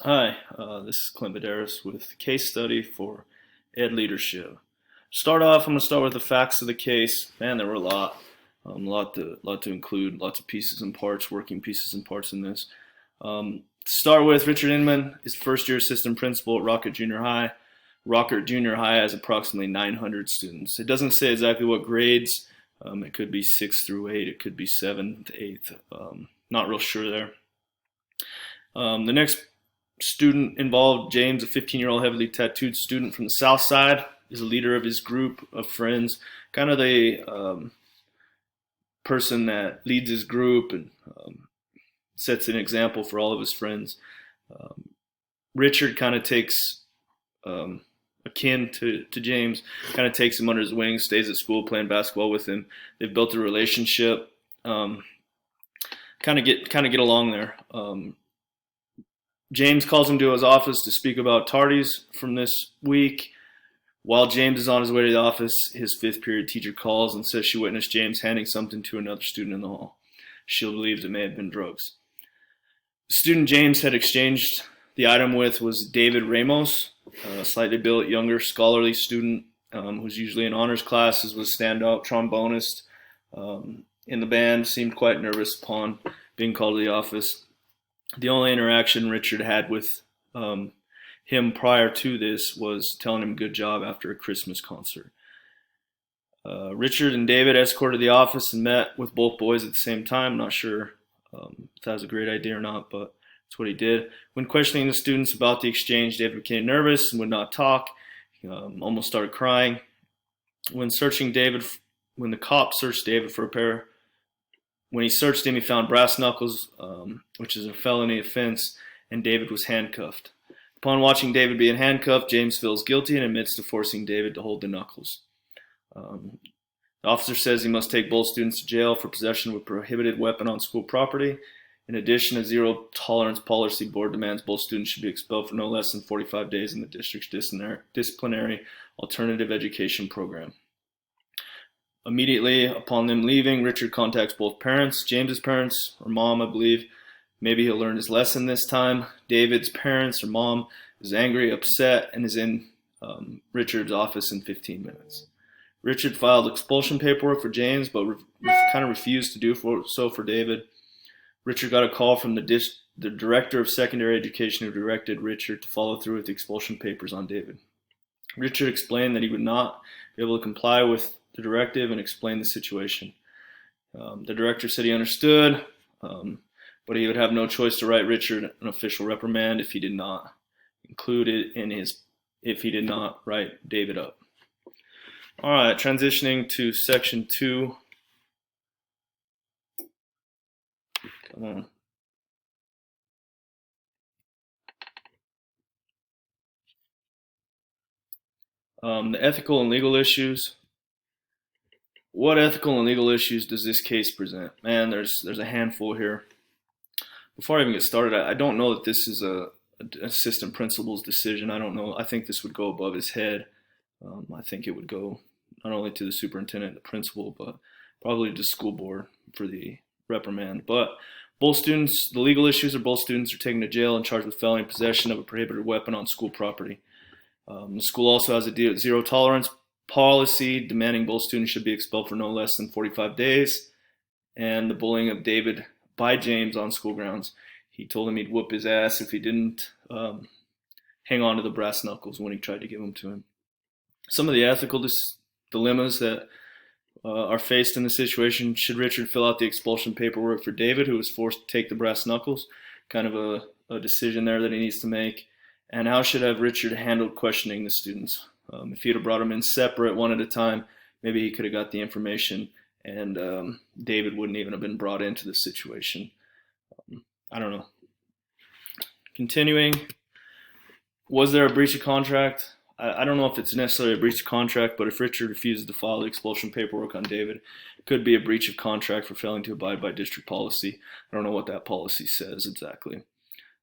Hi, this is Clint Medeiros with Case Study for Ed Leadership. I'm going to start with the facts of the case. Man, there were a lot to include, lots of pieces and parts, working pieces and parts in this. To start with, Richard Inman is first-year assistant principal at Rocket Junior High. Rocket Junior High has approximately 900 students. It doesn't say exactly what grades. It could be 6th through 8. It could be 7th, 8th. Not real sure there. The next student involved, James, a 15-year-old heavily tattooed student from the South Side, is a leader of his group of friends, kind of the person that leads his group and sets an example for all of his friends. Richard kind of takes akin to James, kind of takes him under his wing, stays at school playing basketball with him. They've built a relationship, kind of get along there. James calls him to his office to speak about tardies from this week. While James is on his way to the office, his fifth period teacher calls and says she witnessed James handing something to another student in the hall. She believes it may have been drugs. The student James had exchanged the item with was David Ramos, a slightly built, younger, scholarly student who's usually in honors classes, was standout trombonist in the band, seemed quite nervous upon being called to the office. The only interaction Richard had with him prior to this was telling him good job after a Christmas concert. Richard and David escorted the office and met with both boys at the same time. Not sure if that was a great idea or not, but that's what he did. When questioning the students about the exchange, David became nervous and would not talk. Almost started crying. When the cop searched David for a pair, when he searched him, he found brass knuckles, which is a felony offense, and David was handcuffed. Upon watching David being handcuffed, James feels guilty and admits to forcing David to hold the knuckles. The officer says he must take both students to jail for possession of a prohibited weapon on school property. In addition, a zero tolerance policy board demands both students should be expelled for no less than 45 days in the district's disciplinary alternative education program. Immediately upon them leaving, Richard contacts both parents, James's parents, or mom, I believe. Maybe he'll learn his lesson this time. David's parents or mom is angry, upset, and is in Richard's office in 15 minutes. Richard filed expulsion paperwork for James, but kind of refused to do so for David. Richard got a call from the director of secondary education who directed Richard to follow through with the expulsion papers on David. Richard explained that he would not be able to comply with the directive and explain the situation. The director said he understood, but he would have no choice to write Richard an official reprimand if he did not write David up. All right, transitioning to section 2. Come on. The ethical and legal issues. What ethical and legal issues does this case present? Man, there's a handful here. Before I even get started, I don't know that this is an assistant principal's decision. I don't know. I think this would go above his head. I think it would go not only to the superintendent, the principal, but probably to the school board for the reprimand. But the legal issues are both students are taken to jail and charged with felony possession of a prohibited weapon on school property. The school also has a zero tolerance policy demanding both students should be expelled for no less than 45 days. And the bullying of David by James on school grounds. He told him he'd whoop his ass if he didn't hang on to the brass knuckles when he tried to give them to him. Some of the ethical dilemmas that are faced in this situation: should Richard fill out the expulsion paperwork for David, who was forced to take the brass knuckles? Kind of a decision there that he needs to make. And how should have Richard handled questioning the students? If he'd have brought them in separate, one at a time, maybe he could have got the information and David wouldn't even have been brought into the situation. I don't know. Continuing, was there a breach of contract? I don't know if it's necessarily a breach of contract, but if Richard refuses to file the expulsion paperwork on David, it could be a breach of contract for failing to abide by district policy. I don't know what that policy says exactly.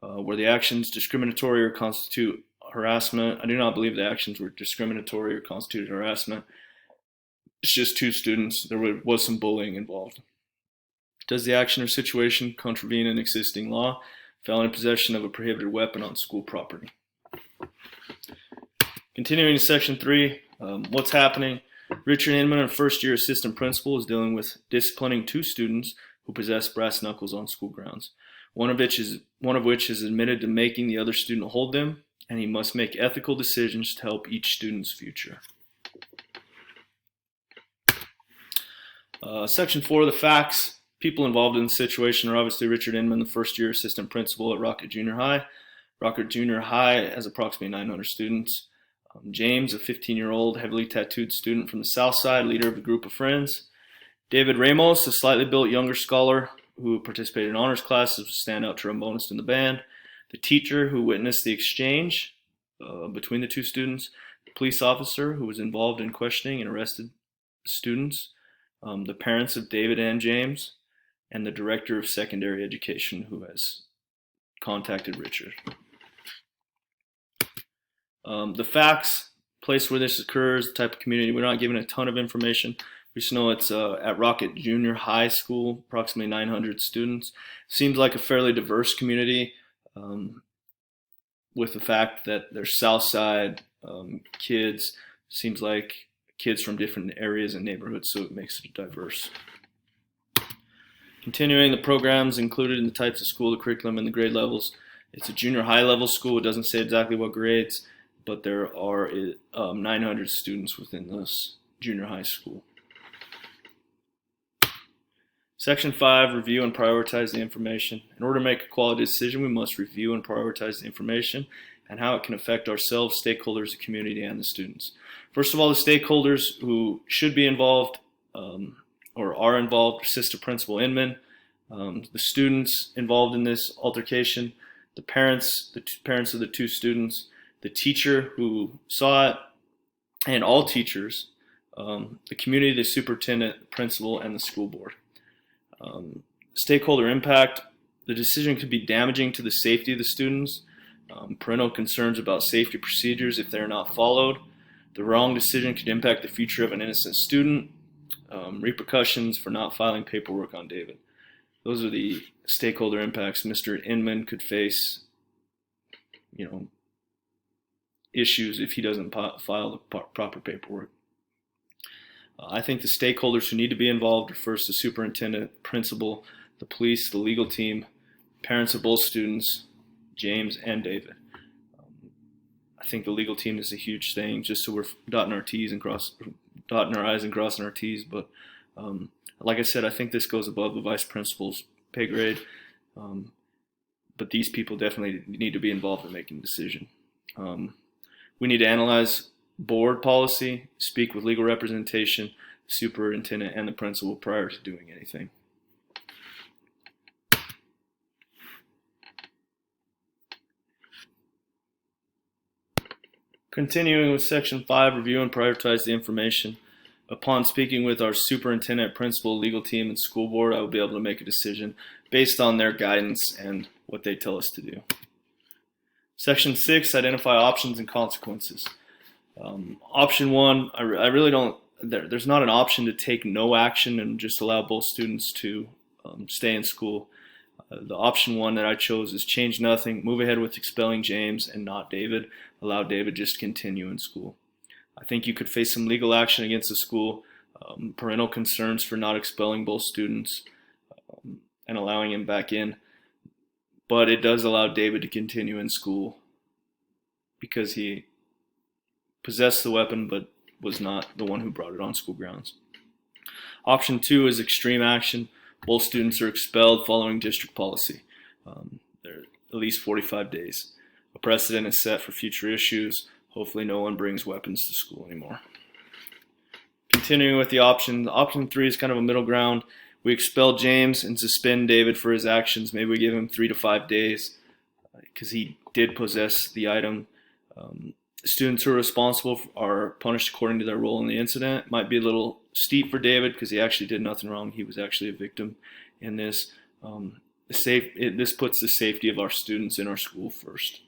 Were the actions discriminatory or constitute harassment? I do not believe the actions were discriminatory or constituted harassment. It's just two students. There was some bullying involved. Does the action or situation contravene an existing law? felon in possession of a prohibited weapon on school property. Continuing to Section 3, what's happening? Richard Inman, a first-year assistant principal, is dealing with disciplining 2 students who possess brass knuckles on school grounds. One of which is admitted to making the other student hold them, and he must make ethical decisions to help each student's future. Section 4, the facts. People involved in the situation are obviously Richard Inman, the first-year assistant principal at Rocket Junior High. Rocket Junior High has approximately 900 students. James, a 15-year-old heavily tattooed student from the South Side, leader of a group of friends. David Ramos, a slightly built younger scholar who participated in honors classes, was standout trombonist in the band. The teacher who witnessed the exchange between the 2 students. The police officer who was involved in questioning and arrested students. The parents of David and James. And the director of secondary education who has contacted Richard. The facts, place where this occurs, the type of community, we're not given a ton of information. We just know it's at Rocket Junior High School, approximately 900 students. Seems like a fairly diverse community with the fact that there's South Side kids. Seems like kids from different areas and neighborhoods, so it makes it diverse. Continuing, the programs included in the types of school, the curriculum, and the grade levels. It's a junior high level school. It doesn't say exactly what grades, but there are 900 students within this junior high school. Section 5, review and prioritize the information. In order to make a quality decision, we must review and prioritize the information and how it can affect ourselves, stakeholders, the community, and the students. First of all, the stakeholders who should be involved or are involved: Assistant Principal Inman, the students involved in this altercation, the parents of the 2 students, the teacher who saw it, and all teachers, the community, the superintendent, the principal, and the school board. Stakeholder impact: the decision could be damaging to the safety of the students, parental concerns about safety procedures if they're not followed. The wrong decision could impact the future of an innocent student. Repercussions for not filing paperwork on David. Those are the stakeholder impacts. Mr. Inman could face, issues if he doesn't file the proper paperwork. I think the stakeholders who need to be involved are first the superintendent, principal, the police, the legal team, parents of both students, James and David. I think the legal team is a huge thing, just so we're dotting our I's and crossing our T's. But like I said, I think this goes above the vice principal's pay grade. But these people definitely need to be involved in making a decision. We need to analyze board policy, speak with legal representation, superintendent, and the principal prior to doing anything. Continuing with Section 5, review and prioritize the information. Upon speaking with our superintendent, principal, legal team, and school board, I will be able to make a decision based on their guidance and what they tell us to do. Section 6, identify options and consequences. Option 1, I really don't, there's not an option to take no action and just allow both students to stay in school. The option 1 that I chose is change nothing, move ahead with expelling James and not David, allow David just to continue in school. I think you could face some legal action against the school, parental concerns for not expelling both students and allowing him back in. But it does allow David to continue in school because he possessed the weapon but was not the one who brought it on school grounds. Option 2 is extreme action. Both students are expelled following district policy. They're at least 45 days. A precedent is set for future issues. Hopefully no one brings weapons to school anymore. Continuing with the option 3 is kind of a middle ground. We expel James and suspend David for his actions. Maybe we give him 3 to 5 days because he did possess the item. Students who are responsible are punished according to their role in the incident. It might be a little steep for David because he actually did nothing wrong. He was actually a victim in this. This puts the safety of our students in our school first.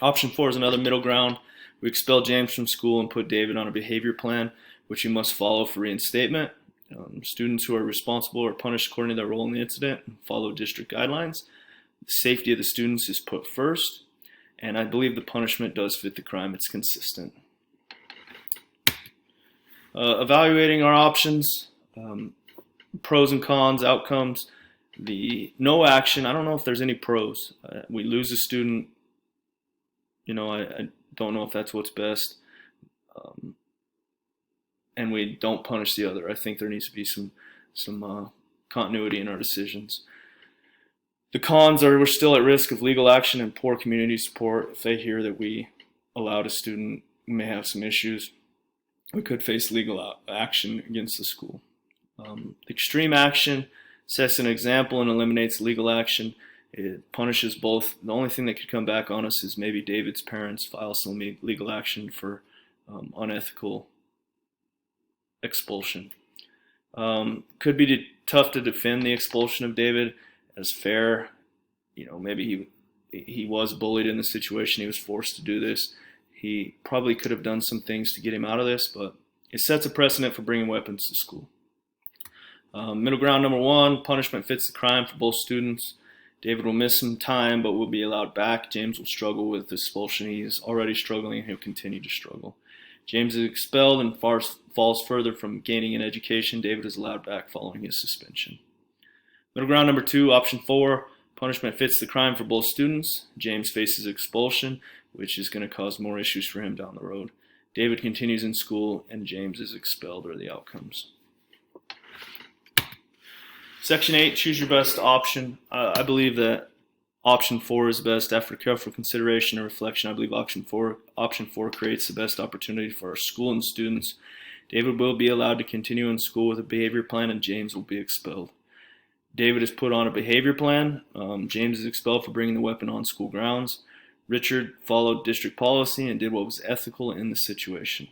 Option 4 is another middle ground. We expel James from school and put David on a behavior plan, which he must follow for reinstatement. Students who are responsible are punished according to their role in the incident and follow district guidelines. The safety of the students is put first, and I believe the punishment does fit the crime. It's consistent. Evaluating our options, pros and cons, outcomes. The no action, I don't know if there's any pros. We lose a student, I don't know if that's what's best. And we don't punish the other. I think there needs to be some continuity in our decisions. The cons are we're still at risk of legal action and poor community support. If they hear that we allowed a student who may have some issues, we could face legal action against the school. Extreme action sets an example and eliminates legal action. It punishes both. The only thing that could come back on us is maybe David's parents file some legal action for unethical expulsion. Could be tough to defend the expulsion of David as fair. Maybe he was bullied in the situation. He was forced to do this. He probably could have done some things to get him out of this, but it sets a precedent for bringing weapons to school. Middle ground number one, punishment fits the crime for both students. David will miss some time, but will be allowed back. James will struggle with expulsion. He is already struggling, and he'll continue to struggle. James is expelled and falls further from gaining an education. David is allowed back following his suspension. Middle ground number two, option 4, punishment fits the crime for both students. James faces expulsion, which is going to cause more issues for him down the road. David continues in school, and James is expelled, are the outcomes. Section 8, choose your best option. I believe that option 4 is best. After careful consideration and reflection, I believe option 4 creates the best opportunity for our school and students. David will be allowed to continue in school with a behavior plan, and James will be expelled. David is put on a behavior plan. James is expelled for bringing the weapon on school grounds. Richard followed district policy and did what was ethical in the situation.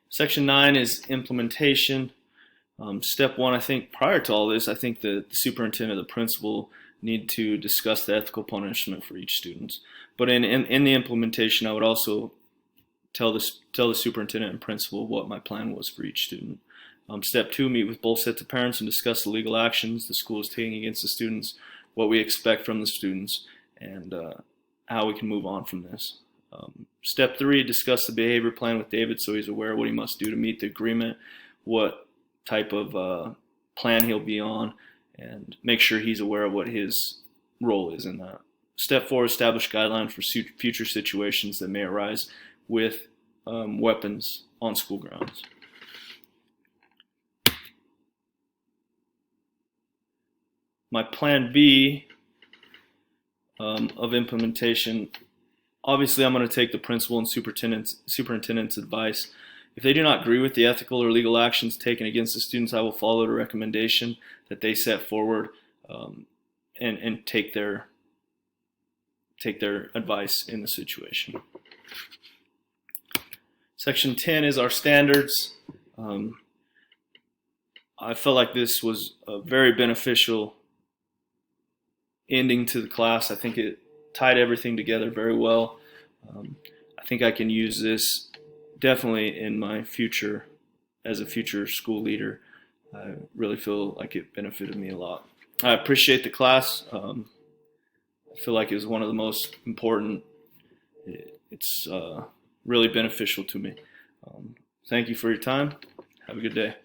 Section 9 is implementation. Step 1, I think prior to all this, I think the superintendent or the principal need to discuss the ethical punishment for each student. But in the implementation, I would also tell the superintendent and principal what my plan was for each student. Step 2, meet with both sets of parents and discuss the legal actions the school is taking against the students, what we expect from the students, and how we can move on from this. Step 3, discuss the behavior plan with David so he's aware of what he must do to meet the agreement, what type of plan he'll be on, and make sure he's aware of what his role is in that. Step 4, establish guidelines for future situations that may arise with weapons on school grounds. My plan B of implementation, obviously I'm going to take the principal and superintendent's advice. If they do not agree with the ethical or legal actions taken against the students, I will follow the recommendation that they set forward and take their advice in the situation. Section 10 is our standards. I felt like this was a very beneficial ending to the class. I think it tied everything together very well. I think I can use this definitely in my future as a future school leader. I really feel like it benefited me a lot. I appreciate the class. I feel like it was one of the most important. It's really beneficial to me. Thank you for your time. Have a good day.